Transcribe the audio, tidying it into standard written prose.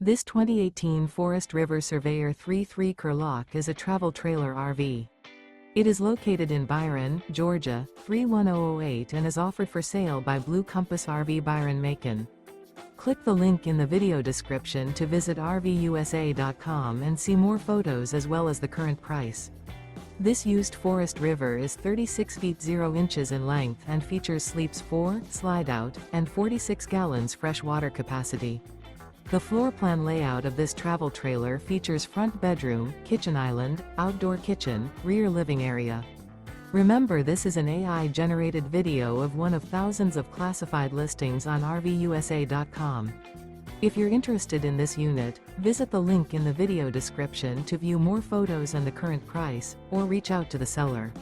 This 2018 Forest River Surveyor 3/3-car lock is a travel trailer RV. It is located in Byron, Georgia, 31008 and is offered for sale by Blue Compass RV Byron-Macon. Click the link in the video description to visit RVUSA.com and see more photos as well as the current price. This used Forest River is 36 feet 0 inches in length and features sleeps 4, slide-out, and 46 gallons fresh water capacity. The floor plan layout of this travel trailer features front bedroom, kitchen island, outdoor kitchen, rear living area. Remember, this is an AI-generated video of one of thousands of classified listings on RVUSA.com. If you're interested in this unit, visit the link in the video description to view more photos and the current price, or reach out to the seller.